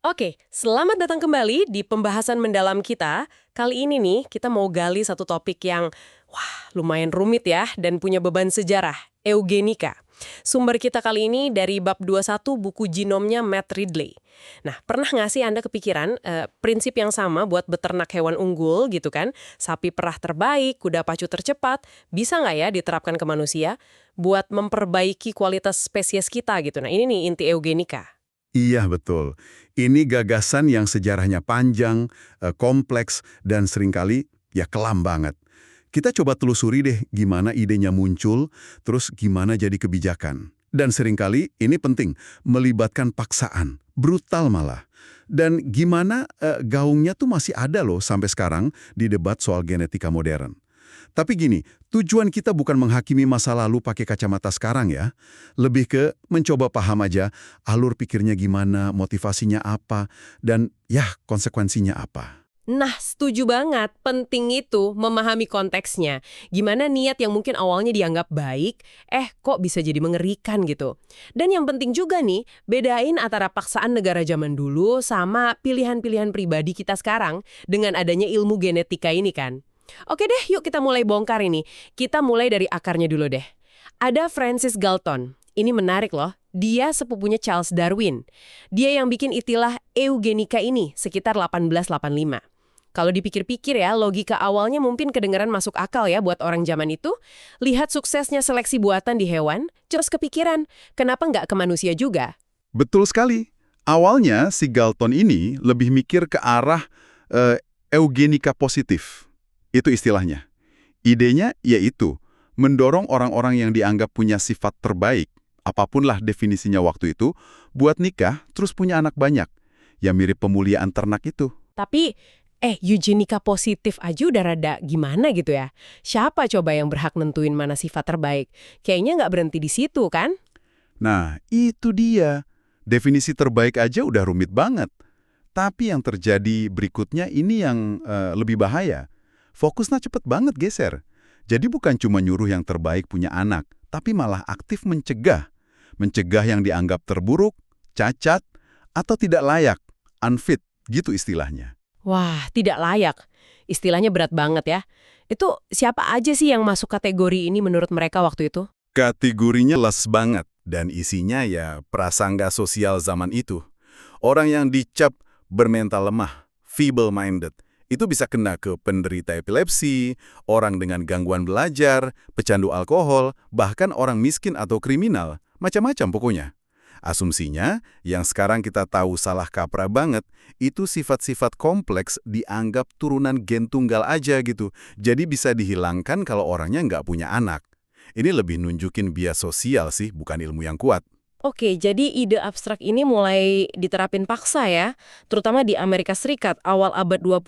Oke, selamat datang kembali di pembahasan mendalam kita. Kali ini nih, kita mau gali satu topik yang, lumayan rumit ya, dan punya beban sejarah, eugenika. Sumber kita kali ini dari bab 21 buku Genomnya Matt Ridley. Nah, pernah nggak sih Anda kepikiran prinsip yang sama buat beternak hewan unggul gitu kan? Sapi perah terbaik, kuda pacu tercepat, bisa nggak ya diterapkan ke manusia? Buat memperbaiki kualitas spesies kita gitu. Nah, ini nih inti eugenika. Iya, betul. Ini gagasan yang sejarahnya panjang, kompleks, dan seringkali ya kelam banget. Kita coba telusuri deh gimana idenya muncul, terus gimana jadi kebijakan. Dan seringkali ini penting, melibatkan paksaan, brutal malah. Dan gimana gaungnya tuh masih ada loh sampai sekarang di debat soal genetika modern. Tapi gini, tujuan kita bukan menghakimi masa lalu pakai kacamata sekarang ya. Lebih ke mencoba paham aja alur pikirnya gimana, motivasinya apa, dan ya konsekuensinya apa. Nah, setuju banget. Penting itu memahami konteksnya. Gimana niat yang mungkin awalnya dianggap baik, kok bisa jadi mengerikan gitu. Dan yang penting juga nih, bedain antara paksaan negara zaman dulu sama pilihan-pilihan pribadi kita sekarang dengan adanya ilmu genetika ini kan. Oke deh, yuk kita mulai bongkar ini. Kita mulai dari akarnya dulu deh. Ada Francis Galton. Ini menarik loh. Dia sepupunya Charles Darwin. Dia yang bikin istilah eugenika ini sekitar 1885. Kalau dipikir-pikir ya, logika awalnya mungkin kedengaran masuk akal ya buat orang zaman itu. Lihat suksesnya seleksi buatan di hewan, terus kepikiran, kenapa nggak ke manusia juga? Betul sekali. Awalnya si Galton ini lebih mikir ke arah eugenika positif. Itu istilahnya. Idenya yaitu mendorong orang-orang yang dianggap punya sifat terbaik, apapunlah definisinya waktu itu, buat nikah terus punya anak banyak. Ya mirip pemuliaan ternak itu. Tapi, eugenika positif aja udah rada gimana gitu ya? Siapa coba yang berhak nentuin mana sifat terbaik? Kayaknya nggak berhenti di situ kan? Nah, itu dia. Definisi terbaik aja udah rumit banget. Tapi yang terjadi berikutnya ini yang lebih bahaya. Fokusnya cepet banget geser. Jadi bukan cuma nyuruh yang terbaik punya anak, tapi malah aktif mencegah. Mencegah yang dianggap terburuk, cacat, atau tidak layak, unfit, gitu istilahnya. Wah, tidak layak. Istilahnya berat banget ya. Itu siapa aja sih yang masuk kategori ini menurut mereka waktu itu? Kategorinya les banget, dan isinya ya prasangka sosial zaman itu. Orang yang dicap bermental lemah, feeble-minded, itu bisa kena ke penderita epilepsi, orang dengan gangguan belajar, pecandu alkohol, bahkan orang miskin atau kriminal, macam-macam pokoknya. Asumsinya, yang sekarang kita tahu salah kaprah banget, itu sifat-sifat kompleks dianggap turunan gen tunggal aja gitu. Jadi bisa dihilangkan kalau orangnya nggak punya anak. Ini lebih nunjukin bias sosial sih, bukan ilmu yang kuat. Oke, jadi ide abstrak ini mulai diterapin paksa ya, terutama di Amerika Serikat awal abad 20.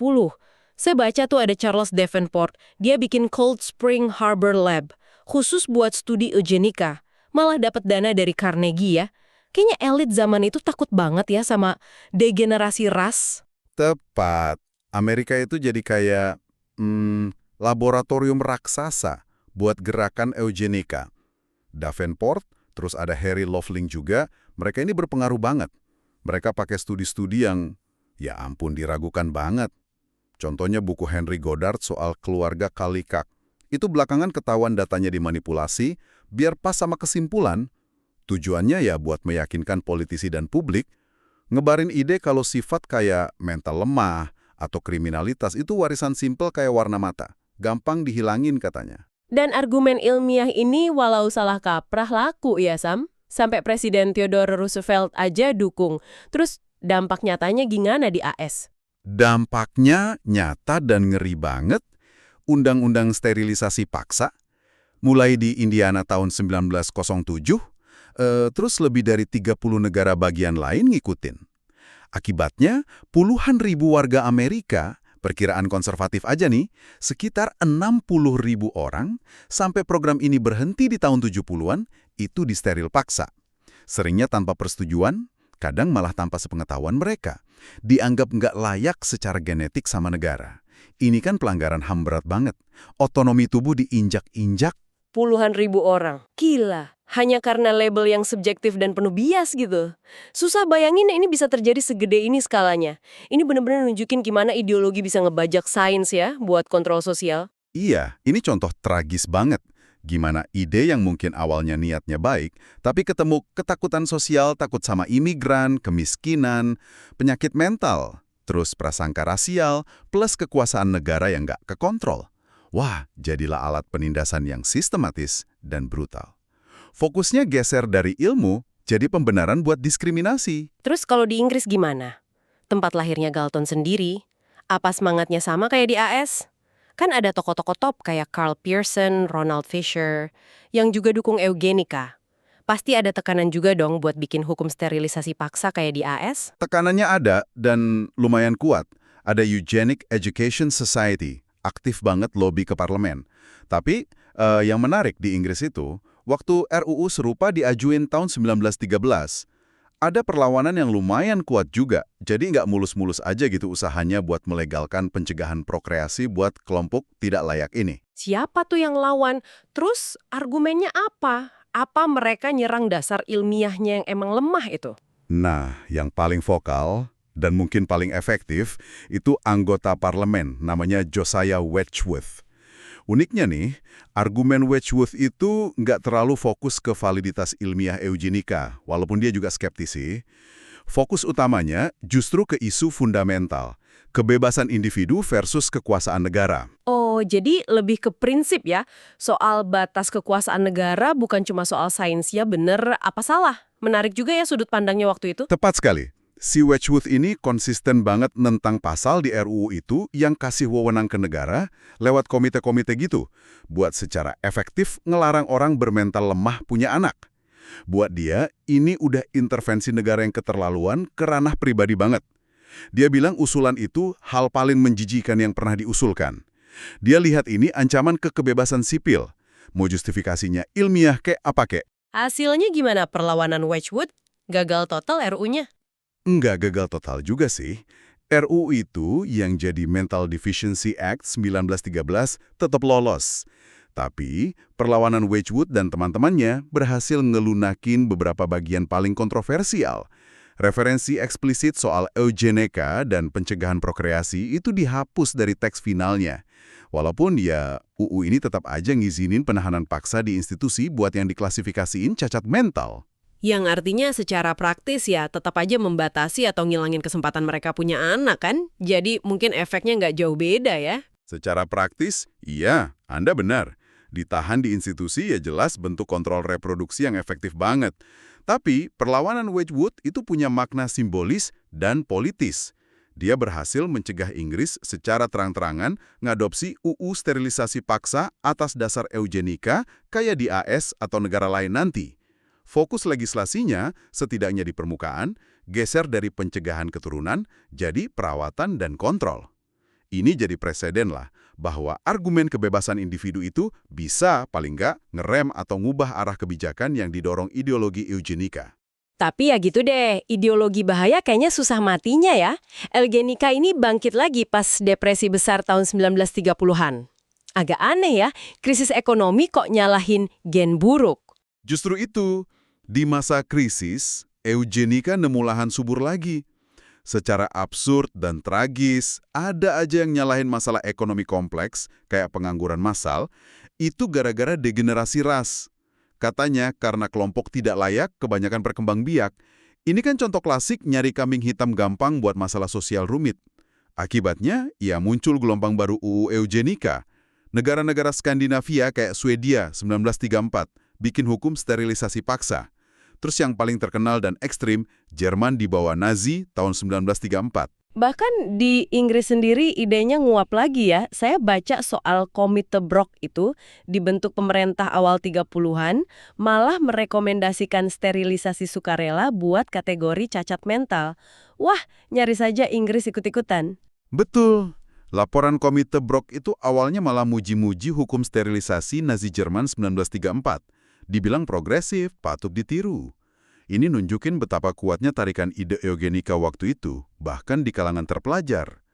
Saya baca tuh ada Charles Davenport, dia bikin Cold Spring Harbor Lab, khusus buat studi eugenika. Malah dapat dana dari Carnegie ya. Kayaknya elit zaman itu takut banget ya sama degenerasi ras. Tepat. Amerika itu jadi kayak laboratorium raksasa buat gerakan eugenika. Davenport, terus ada Harry Loveling juga, mereka ini berpengaruh banget. Mereka pakai studi-studi yang, ya ampun, diragukan banget. Contohnya buku Henry Goddard soal keluarga Kalikak. Itu belakangan ketahuan datanya dimanipulasi, biar pas sama kesimpulan. Tujuannya ya buat meyakinkan politisi dan publik, ngebarin ide kalau sifat kayak mental lemah atau kriminalitas itu warisan simpel kayak warna mata. Gampang dihilangin katanya. Dan argumen ilmiah ini walau salah kaprah laku ya Sam. Sampai Presiden Theodore Roosevelt aja dukung. Terus dampak nyatanya gimana di AS? Dampaknya nyata dan ngeri banget. Undang-undang sterilisasi paksa, mulai di Indiana tahun 1907, terus lebih dari 30 negara bagian lain ngikutin. Akibatnya, puluhan ribu warga Amerika, perkiraan konservatif aja nih, sekitar 60.000 orang, sampai program ini berhenti di tahun 70-an, itu disteril paksa. Seringnya tanpa persetujuan, kadang malah tanpa sepengetahuan mereka. Dianggap nggak layak secara genetik sama negara. Ini kan pelanggaran HAM berat banget. Otonomi tubuh diinjak-injak. Puluhan ribu orang. Gila. hanya karena label yang subjektif dan penuh bias gitu. Susah bayangin ini bisa terjadi segede ini skalanya. Ini benar-benar nunjukin gimana ideologi bisa ngebajak sains ya buat kontrol sosial. Iya, ini contoh tragis banget. Gimana ide yang mungkin awalnya niatnya baik, tapi ketemu ketakutan sosial, takut sama imigran, kemiskinan, penyakit mental, terus prasangka rasial, plus kekuasaan negara yang nggak kekontrol. Wah, jadilah alat penindasan yang sistematis dan brutal. Fokusnya geser dari ilmu, jadi pembenaran buat diskriminasi. Terus kalau di Inggris gimana? Tempat lahirnya Galton sendiri, apa semangatnya sama kayak di AS? Kan ada tokoh-tokoh top kayak Carl Pearson, Ronald Fisher, yang juga dukung eugenika. Pasti ada tekanan juga dong buat bikin hukum sterilisasi paksa kayak di AS? Tekanannya ada dan lumayan kuat. Ada Eugenic Education Society, aktif banget lobby ke parlemen. Tapi yang menarik di Inggris itu, waktu RUU serupa diajuin tahun 1913, ada perlawanan yang lumayan kuat juga. Jadi nggak mulus-mulus aja gitu usahanya buat melegalkan pencegahan prokreasi buat kelompok tidak layak ini. Siapa tuh yang lawan? Terus argumennya apa? Apa mereka nyerang dasar ilmiahnya yang emang lemah itu? Nah, yang paling vokal dan mungkin paling efektif itu anggota parlemen namanya Josiah Wedgwood. Uniknya nih, argumen Wedgwood itu nggak terlalu fokus ke validitas ilmiah eugenika, walaupun dia juga skeptisi. Fokus utamanya justru ke isu fundamental, kebebasan individu versus kekuasaan negara. Oh, jadi lebih ke prinsip ya. Soal batas kekuasaan negara bukan cuma soal sainsnya bener apa salah. Menarik juga ya sudut pandangnya waktu itu. Tepat sekali. Si Wedgwood ini konsisten banget nentang pasal di RUU itu yang kasih wewenang ke negara lewat komite-komite gitu, buat secara efektif ngelarang orang bermental lemah punya anak. Buat dia, ini udah intervensi negara yang keterlaluan ke ranah pribadi banget. Dia bilang usulan itu hal paling menjijikan yang pernah diusulkan. Dia lihat ini ancaman ke kebebasan sipil. Mau justifikasinya ilmiah kek apa kek? Hasilnya gimana perlawanan Wedgwood? Gagal total RUU-nya? Enggak gagal total juga sih. RUU itu yang jadi Mental Deficiency Act 1913 tetap lolos. Tapi, perlawanan Wedgwood dan teman-temannya berhasil ngelunakin beberapa bagian paling kontroversial. Referensi eksplisit soal eugenika dan pencegahan prokreasi itu dihapus dari teks finalnya. Walaupun ya, UU ini tetap aja ngizinin penahanan paksa di institusi buat yang diklasifikasiin cacat mental. Yang artinya secara praktis ya tetap aja membatasi atau ngilangin kesempatan mereka punya anak kan? Jadi mungkin efeknya nggak jauh beda ya? Secara praktis, iya, Anda benar. Ditahan di institusi ya jelas bentuk kontrol reproduksi yang efektif banget. Tapi perlawanan Wedgwood itu punya makna simbolis dan politis. Dia berhasil mencegah Inggris secara terang-terangan ngadopsi UU sterilisasi paksa atas dasar eugenika kayak di AS atau negara lain nanti. Fokus legislasinya, setidaknya di permukaan, geser dari pencegahan keturunan jadi perawatan dan kontrol. Ini jadi preseden lah, bahwa argumen kebebasan individu itu bisa, paling nggak, ngerem atau ngubah arah kebijakan yang didorong ideologi eugenika. Tapi ya gitu deh, ideologi bahaya kayaknya susah matinya ya. Eugenika ini bangkit lagi pas depresi besar tahun 1930-an. Agak aneh ya, krisis ekonomi kok nyalahin gen buruk. Justru itu, di masa krisis, eugenika nemu lahan subur lagi. Secara absurd dan tragis, ada aja yang nyalahin masalah ekonomi kompleks, kayak pengangguran massal, itu gara-gara degenerasi ras. Katanya karena kelompok tidak layak, kebanyakan berkembang biak. Ini kan contoh klasik nyari kambing hitam gampang buat masalah sosial rumit. Akibatnya, ya muncul gelombang baru UU eugenika. Negara-negara Skandinavia kayak Swedia 1934 bikin hukum sterilisasi paksa. Terus yang paling terkenal dan ekstrim, Jerman di bawah Nazi tahun 1934. Bahkan di Inggris sendiri idenya nguap lagi ya. Saya baca soal Komite Brok itu dibentuk pemerintah awal 30-an, malah merekomendasikan sterilisasi sukarela buat kategori cacat mental. Wah, nyaris saja Inggris ikut-ikutan. Betul. Laporan Komite Brok itu awalnya malah muji-muji hukum sterilisasi Nazi Jerman 1934. Dibilang progresif, patut ditiru. Ini nunjukin betapa kuatnya tarikan ide eugenika waktu itu, bahkan di kalangan terpelajar.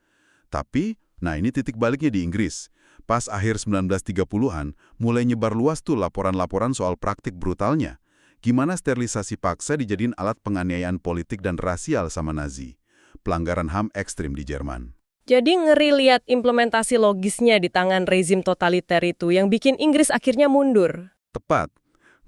Tapi, nah ini titik baliknya di Inggris. Pas akhir 1930-an, mulai nyebar luas tuh laporan-laporan soal praktik brutalnya. gimana sterilisasi paksa dijadiin alat penganiayaan politik dan rasial sama Nazi. Pelanggaran HAM ekstrim di Jerman. Jadi ngeri lihat implementasi logisnya di tangan rezim totaliter itu yang bikin Inggris akhirnya mundur. Tepat.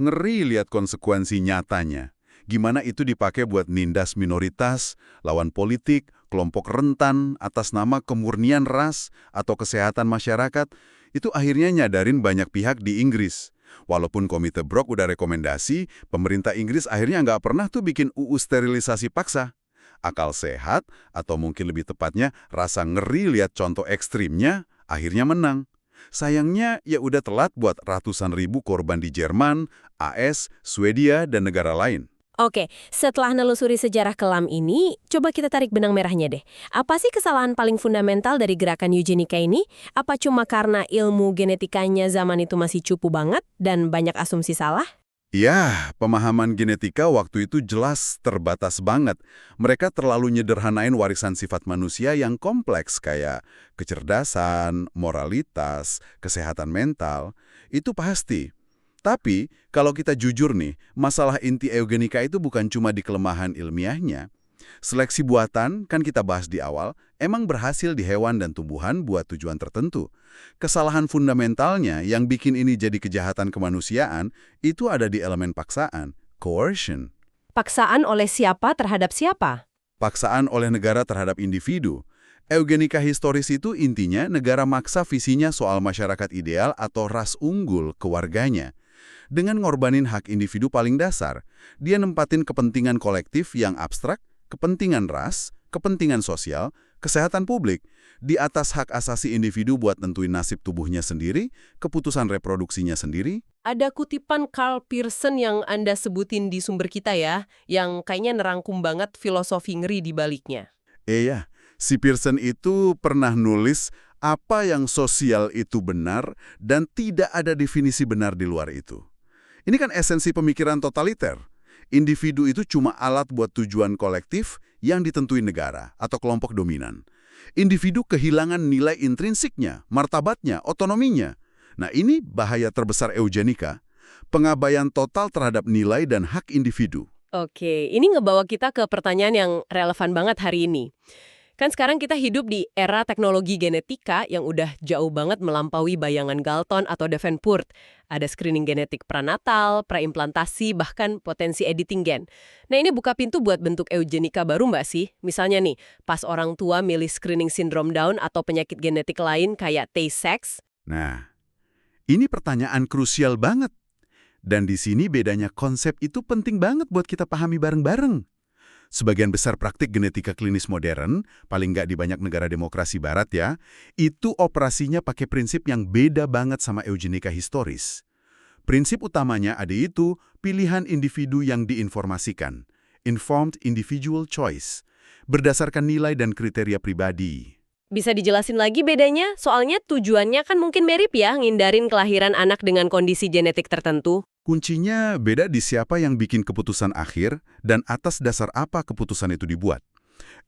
Ngeri lihat konsekuensi nyatanya. Gimana itu dipakai buat nindas minoritas, lawan politik, kelompok rentan, atas nama kemurnian ras atau kesehatan masyarakat, itu akhirnya nyadarin banyak pihak di Inggris. Walaupun Komite Brok udah rekomendasi, pemerintah Inggris akhirnya nggak pernah tuh bikin UU sterilisasi paksa. Akal sehat, atau mungkin lebih tepatnya rasa ngeri lihat contoh ekstrimnya, akhirnya menang. Sayangnya ya udah telat buat ratusan ribu korban di Jerman, AS, Swedia, dan negara lain. Oke, setelah nelusuri sejarah kelam ini, coba kita tarik benang merahnya deh. Apa sih kesalahan paling fundamental dari gerakan eugenika ini? Apa cuma karena ilmu genetikanya zaman itu masih cupu banget dan banyak asumsi salah? Ya, pemahaman genetika waktu itu jelas terbatas banget. Mereka terlalu nyederhanain warisan sifat manusia yang kompleks kayak kecerdasan, moralitas, kesehatan mental. Itu pasti. Tapi, kalau kita jujur nih, masalah inti eugenika itu bukan cuma di kelemahan ilmiahnya. Seleksi buatan, kan kita bahas di awal, emang berhasil di hewan dan tumbuhan buat tujuan tertentu. Kesalahan fundamentalnya yang bikin ini jadi kejahatan kemanusiaan, itu ada di elemen paksaan, coercion. Paksaan oleh siapa terhadap siapa? Paksaan oleh negara terhadap individu. Eugenika historis itu intinya negara maksa visinya soal masyarakat ideal atau ras unggul ke warganya. Dengan ngorbanin hak individu paling dasar, dia nempatin kepentingan kolektif yang abstrak, kepentingan ras, kepentingan sosial, kesehatan publik, di atas hak asasi individu buat nentuin nasib tubuhnya sendiri, keputusan reproduksinya sendiri. Ada kutipan Karl Pearson yang Anda sebutin di sumber kita ya, yang kayaknya nerangkum banget filosofi ngeri di baliknya. Iya, si Pearson itu pernah nulis apa yang sosial itu benar dan tidak ada definisi benar di luar itu. Ini kan esensi pemikiran totaliter. Individu itu cuma alat buat tujuan kolektif yang ditentuin negara atau kelompok dominan. Individu kehilangan nilai intrinsiknya, martabatnya, otonominya. Nah, ini bahaya terbesar eugenika. Pengabaian total terhadap nilai dan hak individu. Oke, ini ngebawa kita ke pertanyaan yang relevan banget hari ini. Kan sekarang kita hidup di era teknologi genetika yang udah jauh banget melampaui bayangan Galton atau Davenport. Ada screening genetik prenatal, preimplantasi, bahkan potensi editing gen. Nah, ini buka pintu buat bentuk eugenika baru mbak sih? Misalnya nih, pas orang tua milih screening sindrom Down atau penyakit genetik lain kayak Tay-Sachs. Nah, ini pertanyaan krusial banget. Dan di sini bedanya konsep itu penting banget buat kita pahami bareng-bareng. Sebagian besar praktik genetika klinis modern, paling nggak di banyak negara demokrasi barat ya, itu operasinya pakai prinsip yang beda banget sama eugenika historis. Prinsip utamanya ada itu pilihan individu yang diinformasikan, informed individual choice, berdasarkan nilai dan kriteria pribadi. Bisa dijelasin lagi bedanya? Soalnya tujuannya kan mungkin mirip ya, ngindarin kelahiran anak dengan kondisi genetik tertentu. Kuncinya beda di siapa yang bikin keputusan akhir dan atas dasar apa keputusan itu dibuat.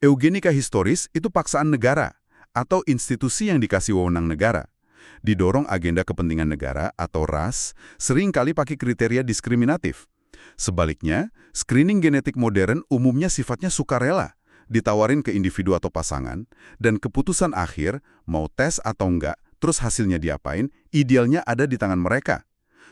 Eugenika historis itu paksaan negara atau institusi yang dikasih wewenang negara. Didorong agenda kepentingan negara atau ras, sering kali pakai kriteria diskriminatif. Sebaliknya, screening genetik modern umumnya sifatnya sukarela, ditawarin ke individu atau pasangan, dan keputusan akhir, mau tes atau enggak, terus hasilnya diapain, idealnya ada di tangan mereka.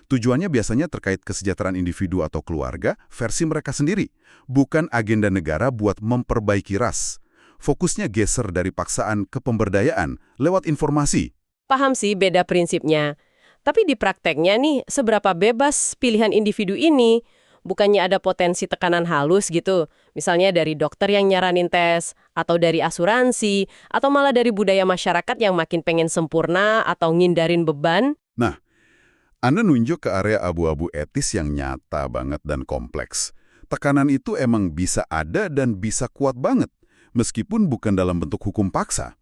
Tujuannya biasanya terkait kesejahteraan individu atau keluarga versi mereka sendiri, bukan agenda negara buat memperbaiki ras. Fokusnya geser dari paksaan ke pemberdayaan lewat informasi. Paham sih beda prinsipnya. Tapi di prakteknya nih, seberapa bebas pilihan individu ini? Bukannya ada potensi tekanan halus gitu, misalnya dari dokter yang nyaranin tes, atau dari asuransi, atau malah dari budaya masyarakat yang makin pengen sempurna atau ngindarin beban? Nah, Anda nunjuk ke area abu-abu etis yang nyata banget dan kompleks. Tekanan itu emang bisa ada dan bisa kuat banget, meskipun bukan dalam bentuk hukum paksa.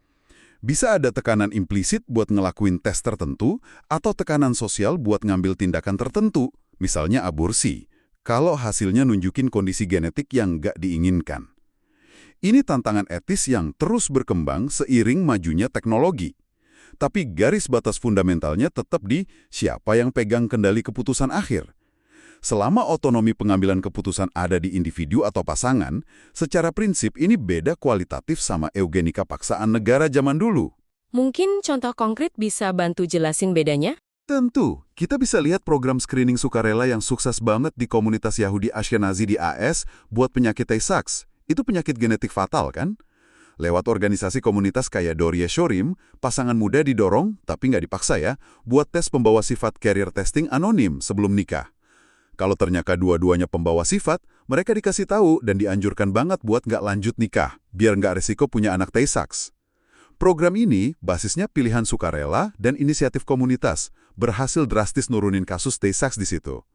Bisa ada tekanan implisit buat ngelakuin tes tertentu, atau tekanan sosial buat ngambil tindakan tertentu, misalnya aborsi, kalau hasilnya nunjukin kondisi genetik yang nggak diinginkan. Ini tantangan etis yang terus berkembang seiring majunya teknologi. Tapi garis batas fundamentalnya tetap di siapa yang pegang kendali keputusan akhir. Selama otonomi pengambilan keputusan ada di individu atau pasangan, secara prinsip ini beda kualitatif sama eugenika paksaan negara zaman dulu. Mungkin contoh konkret bisa bantu jelasin bedanya? Tentu, kita bisa lihat program screening sukarela yang sukses banget di komunitas Yahudi Ashkenazi di AS buat penyakit Tay-Sachs. Itu penyakit genetik fatal, kan? Lewat organisasi komunitas kayak Doria Shorim, pasangan muda didorong, tapi nggak dipaksa ya, buat tes pembawa sifat carrier testing anonim sebelum nikah. Kalau ternyata dua-duanya pembawa sifat, mereka dikasih tahu dan dianjurkan banget buat nggak lanjut nikah, biar nggak resiko punya anak Tay-Sachs. Program ini basisnya pilihan sukarela dan inisiatif komunitas, berhasil drastis nurunin kasus Tay-Sachs di situ.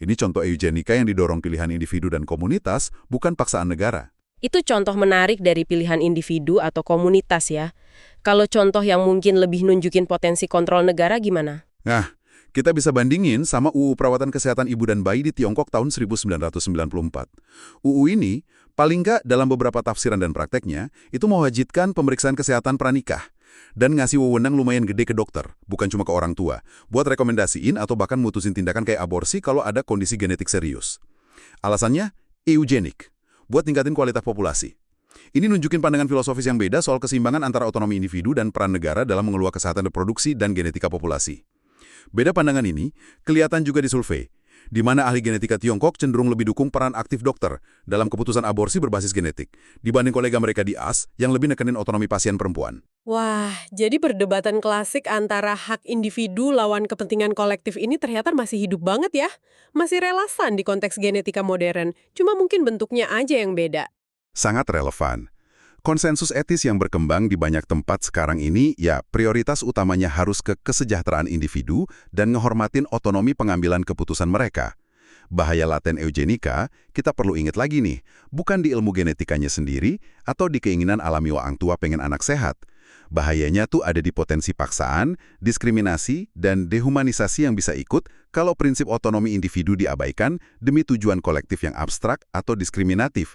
Ini contoh eugenika yang didorong pilihan individu dan komunitas, bukan paksaan negara. Itu contoh menarik dari pilihan individu atau komunitas ya. Kalau contoh yang mungkin lebih nunjukin potensi kontrol negara gimana? Nah, kita bisa bandingin sama UU Perawatan Kesehatan Ibu dan Bayi di Tiongkok tahun 1994. UU ini, paling nggak dalam beberapa tafsiran dan prakteknya, itu mewajibkan pemeriksaan kesehatan pranikah dan ngasih wewenang lumayan gede ke dokter, bukan cuma ke orang tua, buat rekomendasiin atau bahkan mutusin tindakan kayak aborsi kalau ada kondisi genetik serius. Alasannya, eugenik, buat tingkatin kualitas populasi. Ini nunjukin pandangan filosofis yang beda soal keseimbangan antara otonomi individu dan peran negara dalam mengelola kesehatan reproduksi dan genetika populasi. Beda pandangan ini kelihatan juga di survei, di mana ahli genetika Tiongkok cenderung lebih dukung peran aktif dokter dalam keputusan aborsi berbasis genetik, dibanding kolega mereka di AS yang lebih nekenin otonomi pasien perempuan. Wah, jadi perdebatan klasik antara hak individu lawan kepentingan kolektif ini ternyata masih hidup banget ya. Masih relevan di konteks genetika modern, cuma mungkin bentuknya aja yang beda. Sangat relevan. Konsensus etis yang berkembang di banyak tempat sekarang ini, ya prioritas utamanya harus ke kesejahteraan individu dan ngehormatin otonomi pengambilan keputusan mereka. Bahaya laten eugenika, kita perlu ingat lagi nih, bukan di ilmu genetikanya sendiri atau di keinginan alami orang tua pengen anak sehat. Bahayanya tuh ada di potensi paksaan, diskriminasi, dan dehumanisasi yang bisa ikut kalau prinsip otonomi individu diabaikan demi tujuan kolektif yang abstrak atau diskriminatif.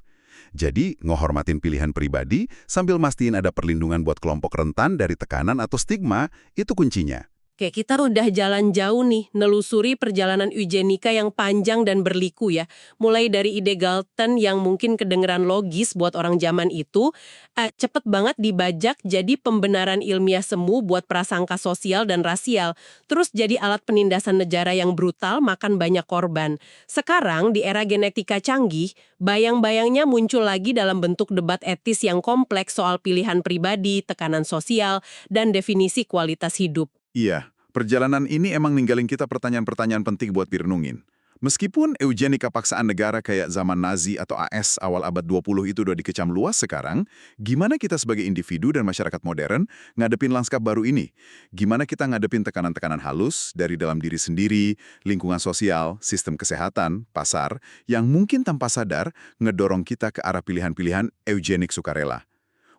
Jadi, ngehormatin pilihan pribadi sambil mastiin ada perlindungan buat kelompok rentan dari tekanan atau stigma, itu kuncinya. Oke, kita udah jalan jauh nih, nelusuri perjalanan eugenika yang panjang dan berliku ya. Mulai dari ide Galton yang mungkin kedengeran logis buat orang zaman itu, cepet banget dibajak jadi pembenaran ilmiah semu buat prasangka sosial dan rasial. Terus jadi alat penindasan negara yang brutal makan banyak korban. Sekarang, di era genetika canggih, bayang-bayangnya muncul lagi dalam bentuk debat etis yang kompleks soal pilihan pribadi, tekanan sosial, dan definisi kualitas hidup. Iya, perjalanan ini emang ninggalin kita pertanyaan-pertanyaan penting buat direnungin. Meskipun eugenika paksaan negara kayak zaman Nazi atau AS awal abad 20 itu udah dikecam luas sekarang, gimana kita sebagai individu dan masyarakat modern ngadepin lanskap baru ini? Gimana kita ngadepin tekanan-tekanan halus dari dalam diri sendiri, lingkungan sosial, sistem kesehatan, pasar, yang mungkin tanpa sadar ngedorong kita ke arah pilihan-pilihan eugenik sukarela?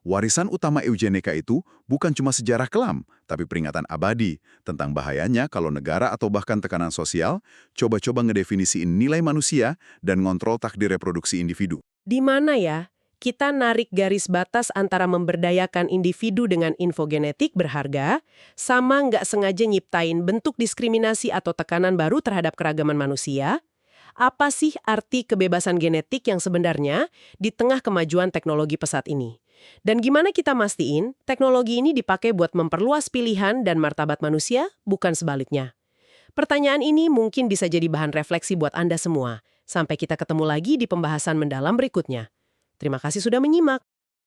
Warisan utama eugenika itu bukan cuma sejarah kelam, tapi peringatan abadi tentang bahayanya kalau negara atau bahkan tekanan sosial coba-coba ngedefinisiin nilai manusia dan ngontrol takdir reproduksi individu. Di mana ya kita narik garis batas antara memberdayakan individu dengan info genetik berharga, sama nggak sengaja nyiptain bentuk diskriminasi atau tekanan baru terhadap keragaman manusia? Apa sih arti kebebasan genetik yang sebenarnya di tengah kemajuan teknologi pesat ini? Dan gimana kita mastiin teknologi ini dipakai buat memperluas pilihan dan martabat manusia, bukan sebaliknya? Pertanyaan ini mungkin bisa jadi bahan refleksi buat Anda semua. Sampai kita ketemu lagi di pembahasan mendalam berikutnya. Terima kasih sudah menyimak.